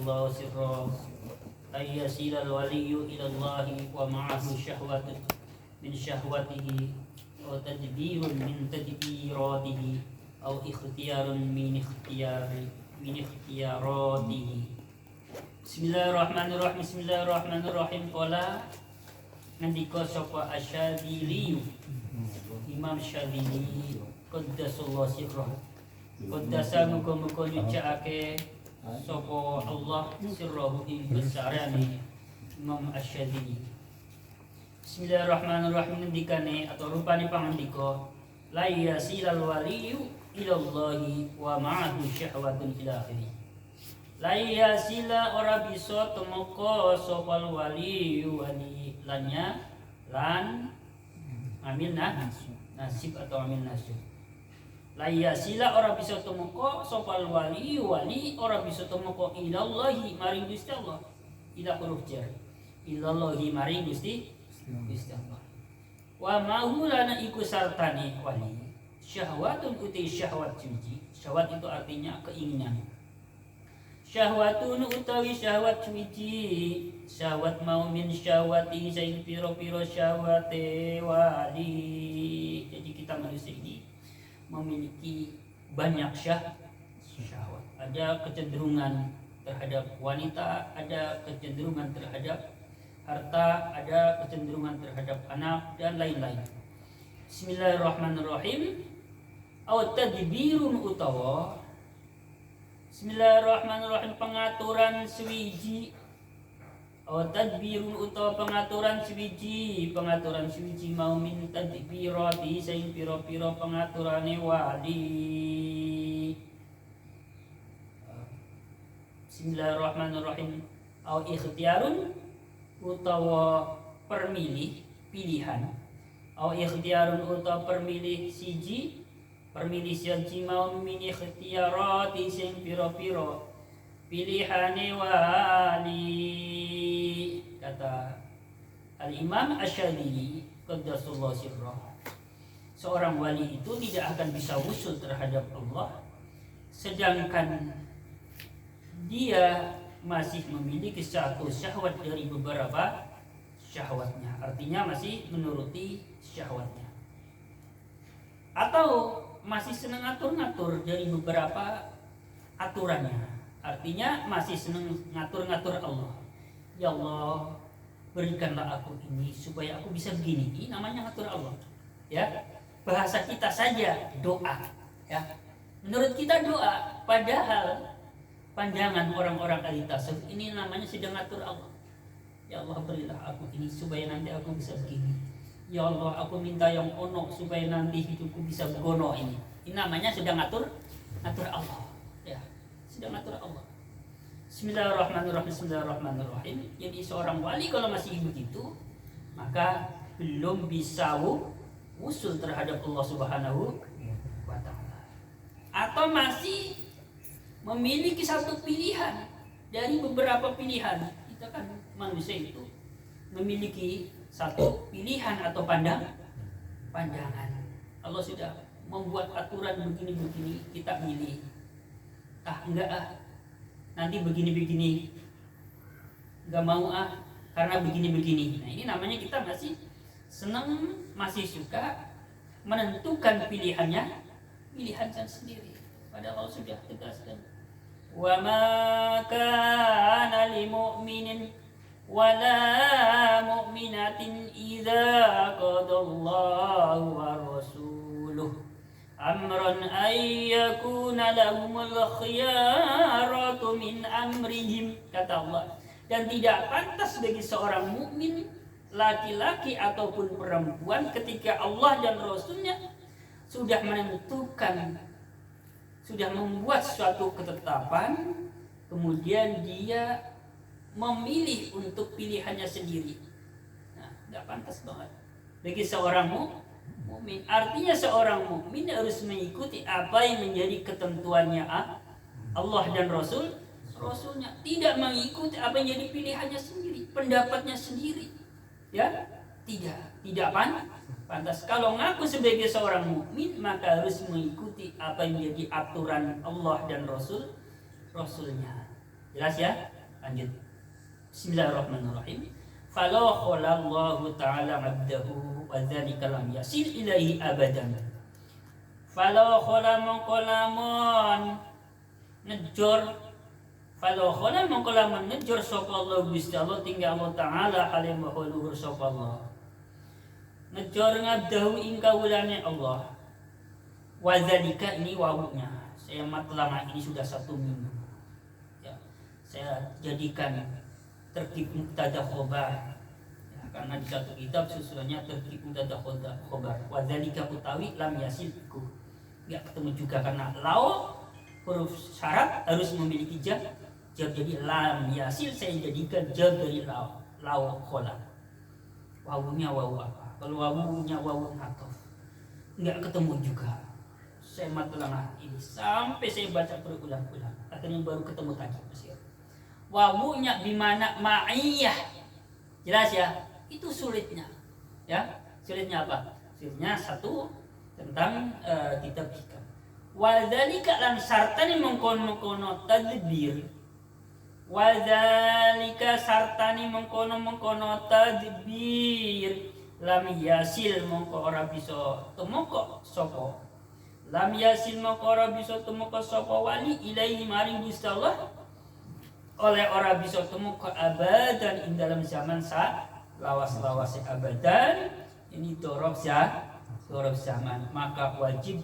الله سرا أن يسير الولي إلى الله ومعه شهوة من شهوته أو تدبير من تدبيراته أو اختيار من اختياراته. Bismillahirrahmanirrahim. Bismillahirrahmanirrahim. Qala ngendika sapa Asy-Syadzili, Imam Syadzili qaddasallahu sirrahu. Qaddasa muga-muga nyucake sapa Allah sirrahu ing besarane Imam Asy-Syadzili. Bismillahirrahmanirrahim. Ngendikane atau rupane pangandika la yasilal waliyu ilallahi wa ma'ahu syahwatun ila akhirih. La yasila ora bisa temeka sapa waliyu wali lannya lan amil nasib atau amil nasib. La yasila ora bisa temeka sapa waliyu wali ora bisa temeka ilallahi maring Gusti Allah. Ila huruf jar. Ilallahi maring Gusti Allah. Wa ma'hulana iku sartane wali. Syahwatun uti syahwat suci. Syahwat itu artinya keinginan. Syahwatun utawi syahwat suci. Syahwat mau min syahwati saing piro-piro syahwate wali. Jadi kita manusia ini memiliki banyak syahwat. Ada kecenderungan terhadap wanita, ada kecenderungan terhadap harta, ada kecenderungan terhadap anak dan lain-lain. Bismillahirrahmanirrahim. Aw tadbirun utawa Bismillahirrahmanirrahim pengaturan swiji. Aw tadbirun utawa pengaturan swiji mau min tadbirati sing pira-pira pengaturane wali. Bismillahirrahmanirrahim. Aw ikhtiyarun utawa pilihan. Aw ikhtiyarun utawa permilih siji mau min ikhtiyarati sing pira-pira pilihane wali. Kata Al-Imam Asy-Syadzili qaddasallahu sirrahu, seorang wali itu tidak akan bisa wusul terhadap Allah sedangkan dia masih memiliki satu syahwat dari beberapa syahwatnya, artinya masih menuruti syahwatnya, atau masih senang ngatur-ngatur dari beberapa aturannya, artinya masih senang ngatur-ngatur Allah. Ya Allah, berikanlah aku ini supaya aku bisa begini. Ini namanya ngatur Allah. Ya, bahasa kita saja doa. Ya, menurut kita doa, padahal pandangan orang-orang ahli tasawuf ini namanya sedang ngatur Allah. Ya Allah, berilah aku ini supaya nanti aku bisa begini. Ya Allah, aku minta yang ono supaya nanti hidupku bisa gono ini. Ini namanya sedang ngatur Allah. Ya, sedang ngatur Allah. Bismillahirrahmanirrahim. Jadi seorang wali kalau masih begitu, maka belum bisa usul terhadap Allah Subhanahu wa taala. Atau masih memiliki satu pilihan dari beberapa pilihan. Kita kan manusia itu memiliki satu pilihan atau pandangan. Allah sudah membuat aturan begini-begini, kita milih. Enggak nanti begini-begini. Enggak mau karena begini-begini. Nah, ini namanya kita masih senang, masih suka menentukan pilihan sendiri. Padahal Allah sudah tegaskan. Wa ma kana lil mu'minin wala mu'minatin idza qadallahu wa rasuluhu amran ay yakuna lahumul khiyaratu min amrihim. Kata Allah, dan tidak pantas bagi seorang mukmin laki-laki ataupun perempuan ketika Allah dan Rasulnya sudah menentukan, sudah membuat suatu ketetapan, kemudian dia memilih untuk pilihannya sendiri. Nah, tidak pantas banget bagi seorang mukmin. Artinya seorang mukmin harus mengikuti apa yang menjadi ketentuannya Allah dan Rasulnya, tidak mengikuti apa yang jadi pilihannya sendiri, pendapatnya sendiri. Ya, tidak pantas. Kalau ngaku sebagai seorang mukmin, maka harus mengikuti apa yang menjadi aturan Allah dan Rasulnya. Jelas ya? Lanjut. Bismillahirrahmanirrahim. Falau khalallahu ta'ala abdahu wa dzalika lam yasil ilaihi abadan. Falau khala mongkolamun ngejor, falau khala mongkolamun ngejor sapa Allah Gusti Allah tinggal Allah Ta'ala halim wa luhur sapa Allah. Ngejor ngabdahu ing kawulane Allah. Wa dzalika ini wawunya. Saya matlama ini sudah 1 minggu. Ya, saya jadikan terkib mubtada khobar ya, karena di satu kitab susunannya terkib mubtada khobar. Wa dzalika utawi lam yasilku. Enggak ketemu juga karena lau huruf syarat harus memiliki jab. Jadi lam yasil saya jadikan jab dari lau khola. Wawunya wawu apa? Kalau wawunya wawu ataf. Enggak ketemu juga. Saya matelangah ini sampai saya baca berulang-ulang. Akhirnya baru ketemu tadi. Wawunya bimana ma'iyah. Jelas ya? Itu sulitnya. Ya, sulitnya apa? Sulitnya satu tentang kitab hikam. Wadzalika lan sartani mengkono-kono tadbir. Wadzalika sartani mengkono-mengkono tadbir. Lam yasil mongko ora bisa tumeka sapa. Lam yasil mongko ora bisa tumeka sapa wali ilaihi maring Gusti Allah. Oleh ora bisa tumeka abadan ing dalam zaman lawas-lawase abadan ini dorob zaman, maka wajib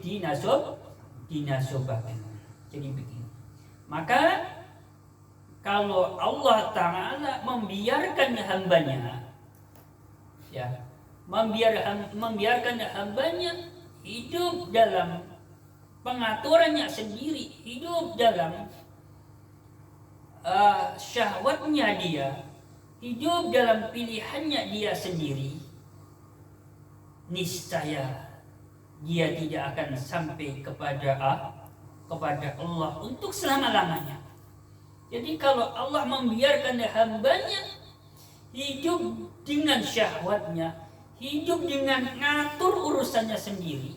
dinasobakan. Jadi begini. Maka kalau Allah Ta'ala membiarkan hambanya, ya, membiarkan hambanya hidup dalam pengaturannya sendiri, hidup dalam syahwatnya dia, hidup dalam pilihannya dia sendiri, niscaya dia tidak akan sampai kepada Allah untuk selama-lamanya. Jadi kalau Allah membiarkan hambanya hidup dengan syahwatnya, hidup dengan ngatur urusannya sendiri,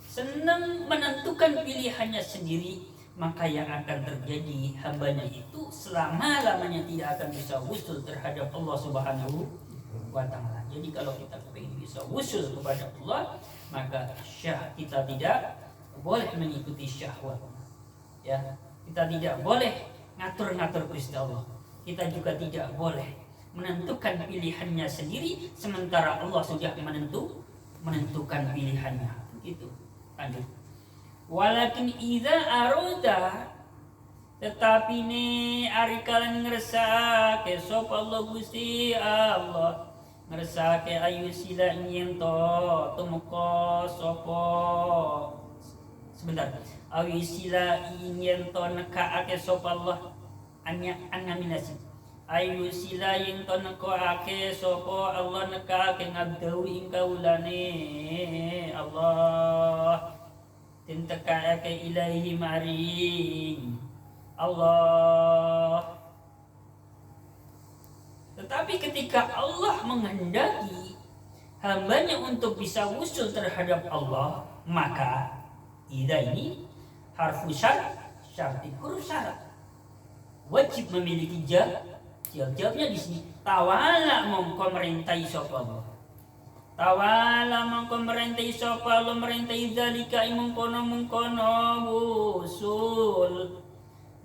senang menentukan pilihannya sendiri, maka yang akan terjadi hambanya itu selama-lamanya tidak akan bisa wusul terhadap Allah Subhanahu wa Ta'ala. Jadi kalau kita ingin bisa wusul kepada Allah, maka kita tidak boleh mengikuti syahwat. Ya, kita tidak boleh ngatur-ngatur Gusti Allah. Kita juga tidak boleh menentukan pilihannya sendiri sementara Allah sudah menentukan pilihannya. Begitu. Lanjut. Walakin idza aroda, tetapi ne ari kalian ngersake sapa Allah Gusti Allah ngersake ayu sila yen to tumeka sapa sebentar ayu sila yen to nekaake sapa Allah anyaminasi ayu sila yen to nekaake sapa Allah nekaake ngabdahu ing kaulane Allah tintakake ilaihi maring Allah. Tetapi ketika Allah menghendaki hambanya untuk bisa wusul terhadap Allah, maka idza ini harfu syarti huruf syarat wajib memiliki jawabnya di sini tawala mongko merintai sapa Allah. Tawala mongko merintai sapa Allah merintai zalika mengkono wusul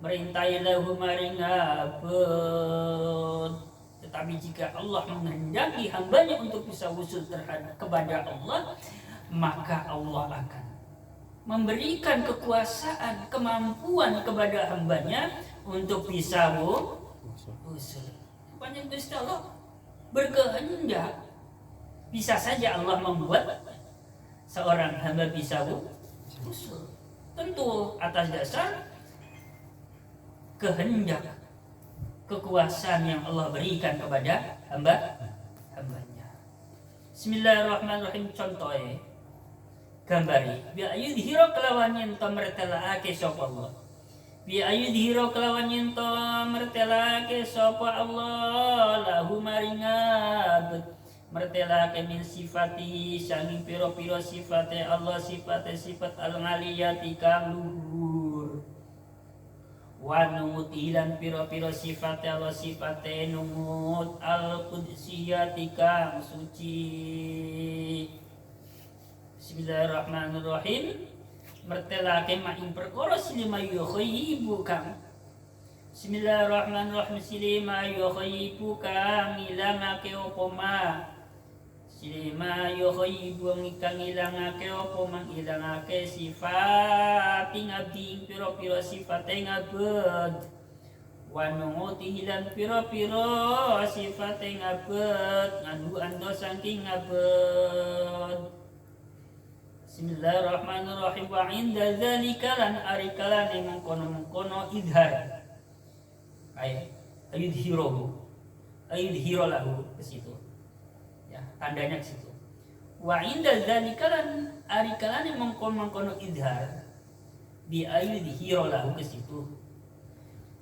merintai lahu maring abad. Tetapi jika Allah menghendaki hambanya untuk bisa wusul kepada Allah, maka Allah akan memberikan kekuasaan, kemampuan kepada hambanya untuk bisa wusul. Banyak Gusti Allah berkehendak, bisa saja Allah membuat seorang hamba bisa wusul. Tentu atas dasar kehendak, kekuasaan yang Allah berikan kepada hambanya. Bismillahirrahmanirrahim. Contohnya gambari bi ayudhiro kelawan yen to mertelaake sapa Allah. Bi ayudhiro kelawan yen to mertelaake sapa Allah lahu maringab mertelaake min sifati sanging pira-pira sifate Allah sifat al-aliyati kang luhur. wa numutilan piro-piro sifat Allah sifat numut al-qudsiyati kang suci. Bismillahirrahmanirrahim. Mertelake maing perkara silima yukhayyibu kang. Bismillahirrahmanirrahim. Silima yukhayyibu kang ilangake apa ma. Silima yukhayyibu kang ilangake apa man ilangake sifat ing abdi pira-pira sifat ing abad. Wa nu'tihi lan pira-pira sifat ing abad nganggo ando saking abad. Bismillahirrahmanirrahim. Wa inda dzalika lan arikalane mengkono-mengkono idhar. Ayudhiro lahu ke situ. Ya, tandanya ke situ. Wa inda dzalika lan arikalane mengkono-mengkono idhar bi ayudhiro lahu ke situ.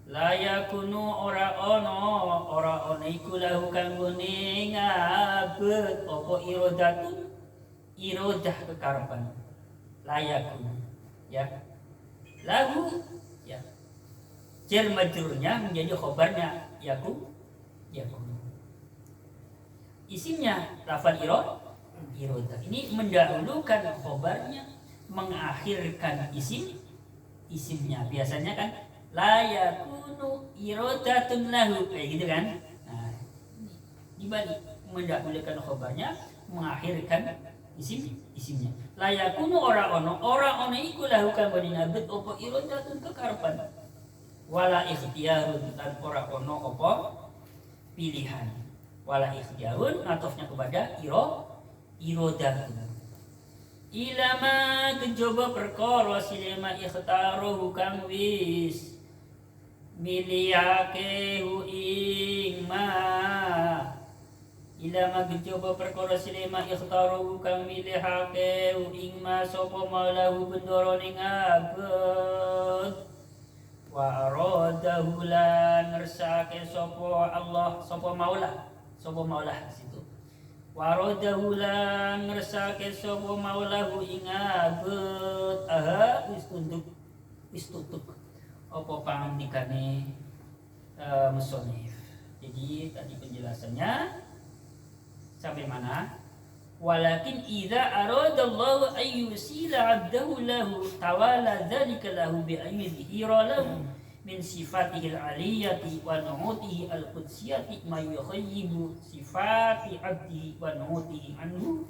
La yakunu ora ono iku lahu kanggone ngabet apa irodah kekarepan layakun ya lahu ya jar majrurnya menjadi khobarnya yakun isimnya lafal irodah ini mendahulukan khobarnya mengakhirkan isimnya biasanya kan layakunu irodatun lahu kayak gitu kan. Nah, dibalik mendahulukan khobarnya mengakhirkan isimnya. Layakunu ora ono iku lahu kang bani ngabet apa iradatun kekarepan. Wala ikhtiyarun lan ora ono apa pilihan. Wala ikhtiyarun atofnya kepada iradatun. Ilama kejoba perkara silema ikhtaruhu kang wis miliyake hu ing ma ila magjoba perkara silema ikhtaru kang milihake ing ma sapa maulahu bendoro ning abad wa aradahu lan ngersake sapa Allah sapa maulah situ wa aradahu lan ngersake sapa maulahu ing abad wis tutup apa pangandikane musannif. Jadi tadi penjelasannya sampai mana? Walakin idza aradallahu ay yusila 'abdahu lahu tawala dzalika lahu bi ayyidhira lahu min sifatihi al-'aliyyati wa nu'utihi al-qudsiyati ma yukhayyibu sifati 'abdihi wa nu'utihi anhu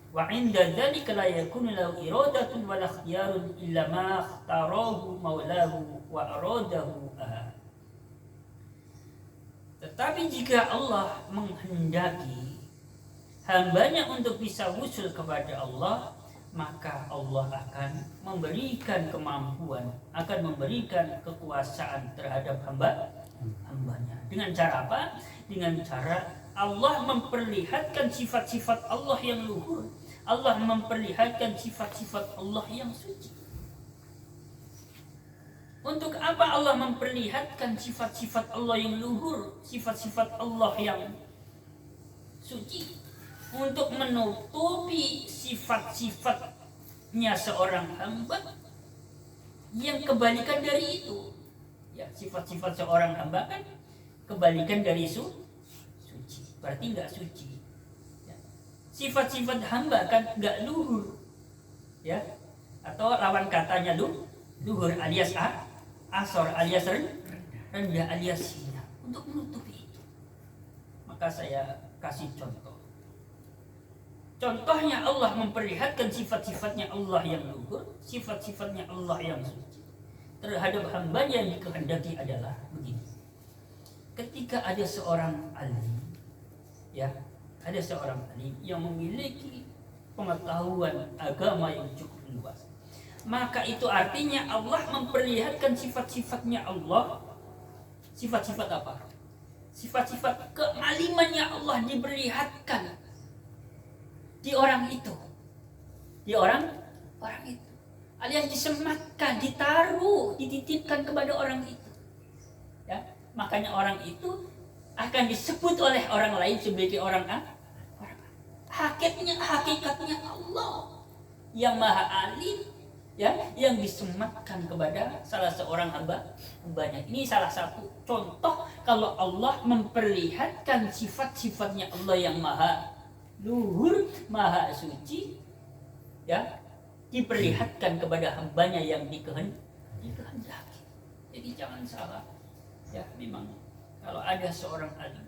wa 'inda dzalika la yakunu lahu iradatun wa la ikhtiyarun illa ma ikhtarahu maulahu wa aradahu. Tetapi jika Allah menghendaki hambanya untuk bisa wusul kepada Allah, maka Allah akan memberikan kemampuan, akan memberikan kekuasaan terhadap hambanya. Dengan cara apa? Dengan cara Allah memperlihatkan sifat-sifat Allah yang luhur. Allah memperlihatkan sifat-sifat Allah yang suci. Untuk apa Allah memperlihatkan sifat-sifat Allah yang luhur, sifat-sifat Allah yang suci? Untuk menutupi sifat-sifatnya seorang hamba yang kebalikan dari itu. Ya, sifat-sifat seorang hamba kan kebalikan dari suci, berarti nggak suci. Ya. Sifat-sifat hamba kan nggak luhur, ya, atau lawan katanya luhur alias asor alias rendah alias hina. Untuk menutupi itu, maka saya kasih contoh. Contohnya Allah memperlihatkan sifat-sifatnya Allah yang luhur, sifat-sifatnya Allah yang suci terhadap hamba yang dikehendaki adalah begini. Ketika ada seorang alim, ya, ada seorang alim yang memiliki pengetahuan agama yang cukup luas, maka itu artinya Allah memperlihatkan sifat-sifatnya Allah. Sifat-sifat apa? Sifat-sifat kealimannya Allah diperlihatkan di orang itu, di orang itu, alias disematkan, ditaruh, dititipkan kepada orang itu. Ya, makanya orang itu akan disebut oleh orang lain sebagai orang hakikatnya Allah yang maha alim, ya, yang disematkan kepada salah seorang hambanya. Ini salah satu contoh kalau Allah memperlihatkan sifat-sifatnya Allah yang maha luhur, maha suci, ya, diperlihatkan kepada hambanya yang dikehendaki. Jadi jangan salah, ya, memang kalau ada seorang alim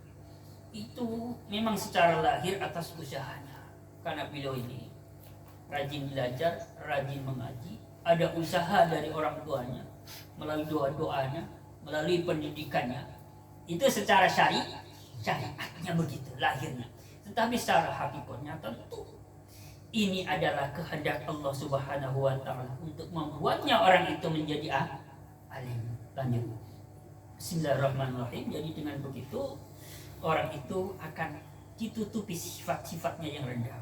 itu memang secara lahir atas usahanya, karena beliau ini rajin belajar, rajin mengaji, ada usaha dari orang tuanya, melalui doa-doanya, melalui pendidikannya, itu secara syariatnya begitu lahirnya. Tetapi secara hakikatnya tentu ini adalah kehendak Allah Subhanahu wa taala untuk membuatnya orang itu menjadi alim. Lanjut. Bismillahirrahmanirrahim. Jadi dengan begitu orang itu akan ditutupi sifat-sifatnya yang rendah.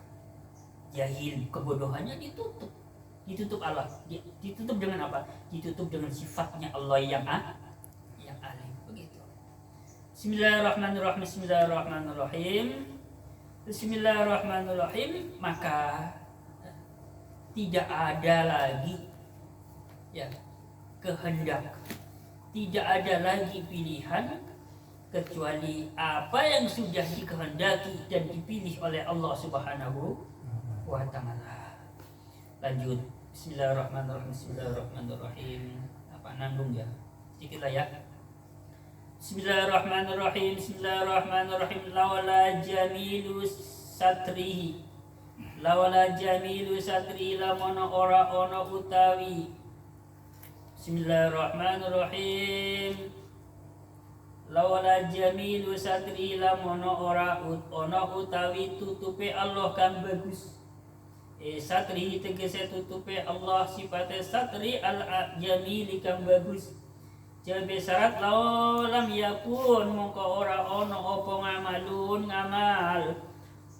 Jahil, kebodohannya ditutup Allah. Ditutup dengan apa? Ditutup dengan sifatnya Allah yang alim. Begitu. Bismillahirrahmanirrahim. Bismillahirrahmanirrahim. Maka tidak ada lagi, ya, kehendak, tidak ada lagi pilihan kecuali apa yang sudah dikehendaki dan dipilih oleh Allah Subhanahu wa taala. Lanjut. Bismillahirrahmanirrahim. Apa nanggung ya? Sedikit lah ya. Bismillahirrahmanirrahim. Lawala jamilu satrihi. Lawala jamilu satrihi lamono ora ono utawi. Bismillahirrahmanirrahim. Lawala jamilu satrihi lamono ora ono utawi tutupe Allah kang bagus. Satri tegese tutupe Allah sifate satri al-jamili kang bagus. Jabe syarat lam yakun mongko ora ono apa ngamal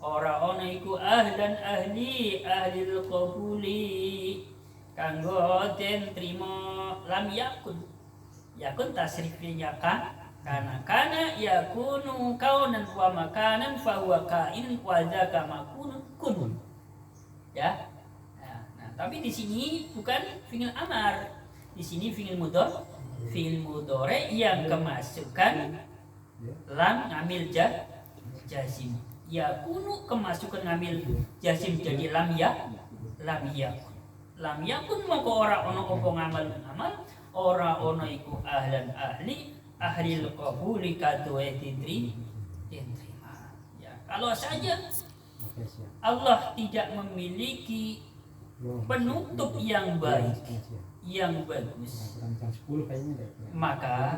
ora ono iku ahlan ahli qabuli kanggo den trimo. Lam yakun tasrifnya kana yakunu kaunan wa makanan fa huwa kain wa dzaka makunun kunun. Ya. Nah, tapi di sini bukan fi'il amar. Di sini fi'il mudhari yang kemasukan lam ngambil jazim. Yakunu kemasukan ngambil jazim jadi lam yakun. Lam yakun moko ora ono apa ngamal ora ono iku ahlan ahli qabuli kaduwe diterima. Ya, kalau saja Allah tidak memiliki penutup yang baik, yang bagus, maka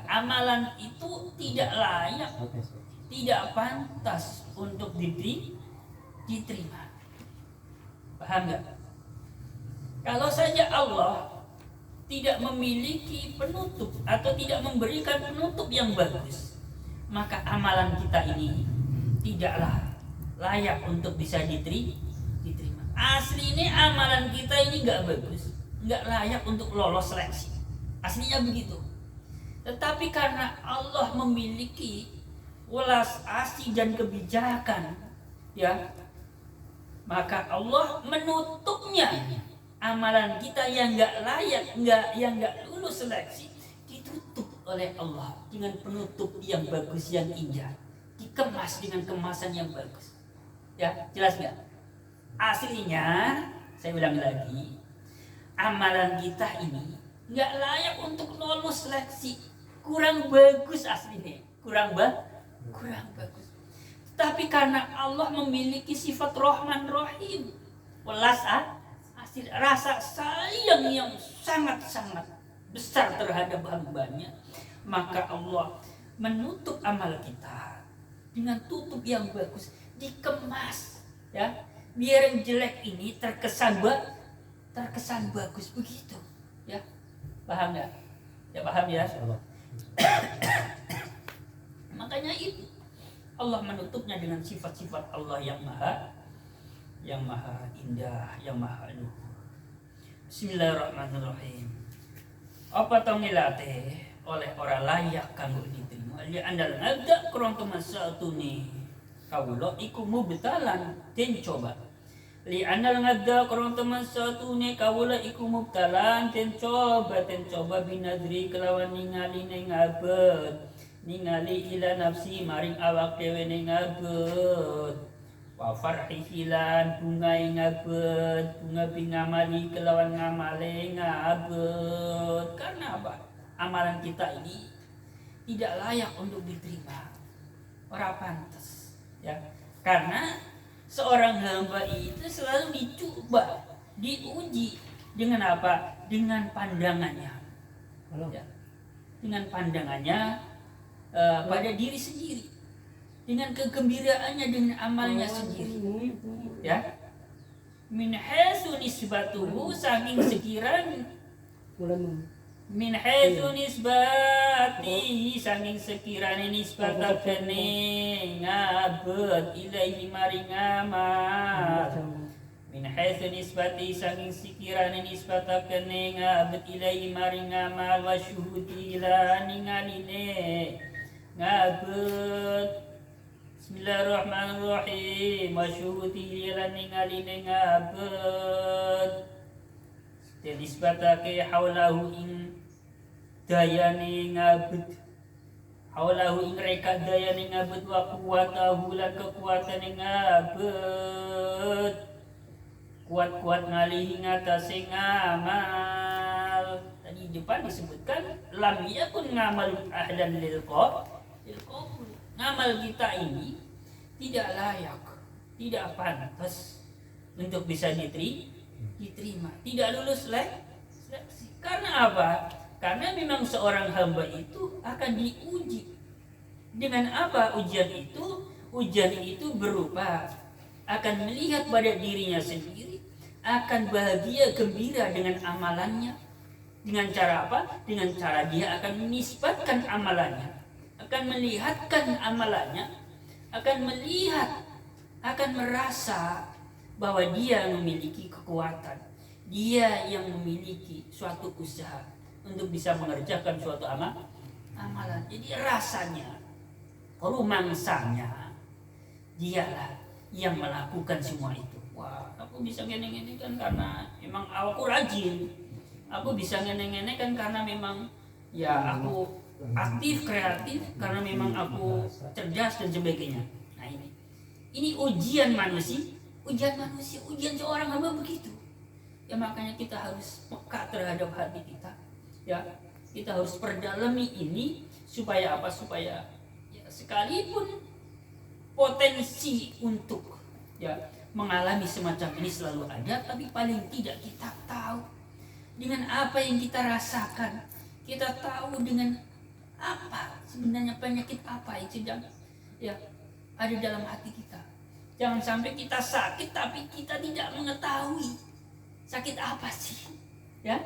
amalan itu tidak layak, tidak pantas untuk diterima. Paham nggak? Kalau saja Allah tidak memiliki penutup atau tidak memberikan penutup yang bagus, maka amalan kita ini tidaklah layak untuk bisa diterima. Aslinya amalan kita ini nggak bagus, nggak layak untuk lolos seleksi. Aslinya begitu. Tetapi karena Allah memiliki welas asih dan kebijakan, ya, maka Allah menutupnya. Amalan kita yang nggak layak, yang nggak lulus seleksi, ditutup oleh Allah dengan penutup yang bagus, yang indah, dikemas dengan kemasan yang bagus. Ya, jelas nggak? Aslinya, saya ulang lagi, amalan kita ini nggak layak untuk lolos seleksi, kurang bagus aslinya, kurang bagus. Tapi karena Allah memiliki sifat Rahman Rahim, welas asih, rasa sayang yang sangat-sangat besar terhadap hambanya, maka Allah menutup amal kita dengan tutup yang bagus, dikemas, ya, biar yang jelek ini terkesan bagus begitu, ya. Paham nggak? Ya paham ya. Makanya itu Allah menutupnya dengan sifat-sifat Allah yang maha indah, yang maha luhur. Bismillahirrahmanirrahim. Apa tongilate oleh orang layak kanggo diterima li andal ada kurang teman satu nih kawula iku mubtalan den coba li anal ngadda korong teman satune kawula iku mubtalan ten coba binadri kelawan ningali ning abet ningali ila nafsi maring awak dhewe ning abet wa farhi lan bunga ing abet bunga bingamali kelawan ngamale ngabet. Karena apa? Amalan kita ini tidak layak untuk diterima, ora pantas ya, karena seorang hamba itu selalu dicoba, diuji dengan apa? Dengan pandangannya, ya. Dengan pandangannya pada diri sendiri, dengan kegembiraannya dengan amalnya sendiri, ya. Min haitsu nisbatuhu saking sekiranya min haitsu nisbati saking sekirane nisbatakane ngabet ilaihi maring amal min haitsu nisbati saking sekirane nisbatakane ngabet ilaihi maring amal wa syuhudi lan ningaline ngabet. Bismillahirrahmanirrahim. Wa syuhudi lan ningaline ngabet nisbatake haulahu ing dayane ngabet haulahu ing reka dayane ngabet wa kuwatahu lan kekuatane ngabet kuat-kuat ngalihi ngatasi ngamal. Tadi depan disebutkan lam yakun ngamal ahlan lil qabul. Ngamal kita ini tidak layak, tidak pantas untuk bisa diterima, tidak lulus seleksi. Karena apa? Karena memang seorang hamba itu akan diuji. Dengan apa ujian itu? Ujian itu berupa akan melihat pada dirinya sendiri, akan bahagia gembira dengan amalannya. Dengan cara apa? Dengan cara dia akan menisbatkan amalannya, akan melihatkan amalannya, akan melihat, akan merasa bahwa dia memiliki kekuatan, dia yang memiliki suatu usaha untuk bisa mengerjakan suatu amalan. Jadi rasanya, rumangsanya, dialah yang melakukan semua itu. Wah, aku bisa ngene-ngene kan karena memang aku rajin. Aku bisa ngene-ngene kan karena memang ya aku aktif, kreatif, karena memang aku cerdas dan sebagainya. Nah ini ujian manusia, ujian seorang hamba begitu. Ya makanya kita harus peka terhadap hati kita. Ya, kita harus perdalami ini supaya apa? Supaya ya, sekalipun potensi untuk ya mengalami semacam ini selalu ada, tapi paling tidak kita tahu dengan apa yang kita rasakan. Kita tahu dengan apa sebenarnya penyakit apa yang sedang ya ada dalam hati kita. Jangan sampai kita sakit tapi kita tidak mengetahui sakit apa sih, ya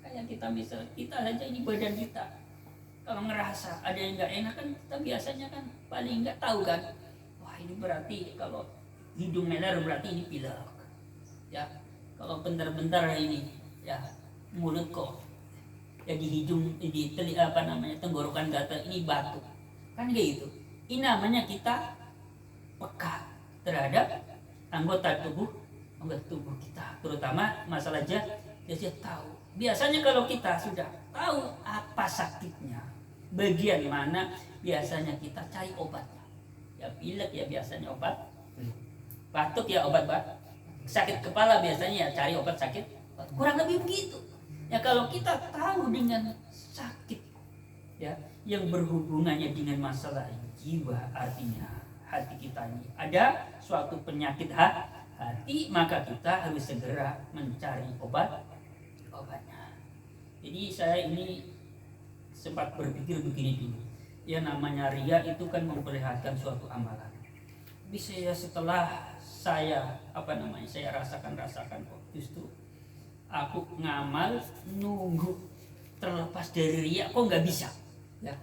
kayak kita misal kita aja ini badan kita kalau ngerasa ada yang nggak enak kan kita biasanya kan paling nggak tahu kan, wah ini berarti kalau hidung meler berarti ini pilek, ya kalau bentar-bentar ini ya mulut kok ya di hidung di telinga apa namanya tenggorokan gatal ini batuk kan kayak gitu. Ini namanya kita peka terhadap anggota tubuh kita, terutama masalah dia tahu. Biasanya kalau kita sudah tahu apa sakitnya, bagian mana, biasanya kita cari obatnya. Ya pilek ya biasanya obat, batuk ya obat sakit kepala biasanya ya cari obat sakit, kurang lebih begitu. Ya kalau kita tahu dengan sakit ya yang berhubungannya dengan masalah jiwa, artinya hati kita ini ada suatu penyakit hati, maka kita harus segera mencari obatnya. Jadi saya ini sempat berpikir begini dulu, ya namanya riya itu kan memperlihatkan suatu amalan. Tapi setelah saya saya rasakan kok justru aku ngamal nunggu terlepas dari riya kok nggak bisa, ya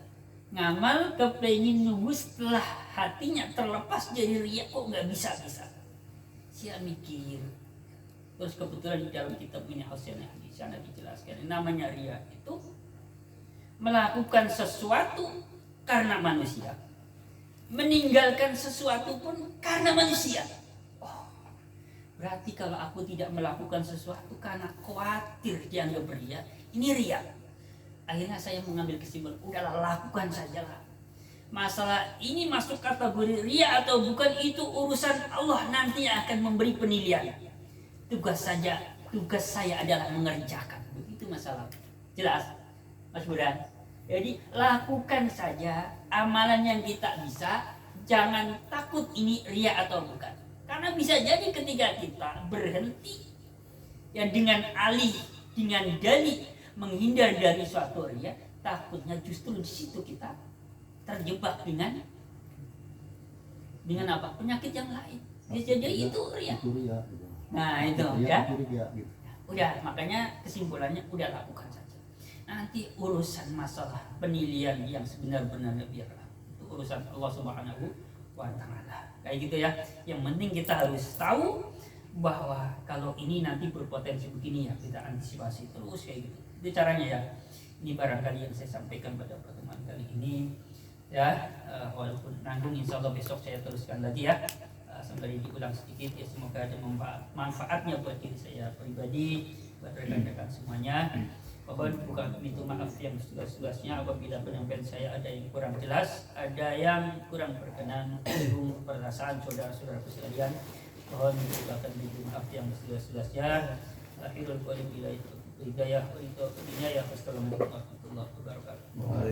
ngamal kepengin nunggu setelah hatinya terlepas dari riya kok nggak bisa. Saya mikir, terus kebetulan di dalam kitab ini Hasanah di sana dijelaskan namanya riya itu melakukan sesuatu karena manusia, meninggalkan sesuatu pun karena manusia. Berarti kalau aku tidak melakukan sesuatu karena khawatir dianggap ria, ini ria. Akhirnya saya mengambil kesimpulan, udahlah lakukan sajalah. Masalah ini masuk kategori ria atau bukan itu urusan Allah nanti akan memberi penilaian. Tugas saya adalah mengerjakan. Begitu masalah. Jelas, Mas Budan? Jadi lakukan saja amalan yang kita bisa. Jangan takut ini ria atau bukan. Karena bisa jadi ketika kita berhenti ya dengan dalih menghindar dari suatu ria, takutnya justru di situ kita terjebak dengan apa? Penyakit yang lain. Bisa jadi itu ria. Nah, itu ya. Udah, makanya kesimpulannya udah lakukan saja. Nanti urusan masalah penilaian yang sebenar-benarnya biarlah itu urusan Allah Subhanahu wa Ta'ala. Kayak gitu ya. Yang penting kita harus tahu bahwa kalau ini nanti berpotensi begini ya, kita antisipasi terus kayak gitu. Itu caranya ya. Ini barangkali yang saya sampaikan pada pertemuan kali ini ya. Walaupun nanggung, insya Allah besok saya teruskan lagi ya. Sambil diulang sedikit ya, semoga ada manfaatnya buat diri saya pribadi, buat rekan-rekan semuanya. Mohon bukan minta maaf yang seluas-luasnya apabila penyampaian saya ada yang kurang jelas, ada yang kurang berkenan dengan perasaan saudara-saudara sekalian. Mohon bukan minta maaf yang seluas-luasnya. Akhirul qauli billahi hidayah wa taufiq. Wassalamualaikum warahmatullahi wabarakatuh.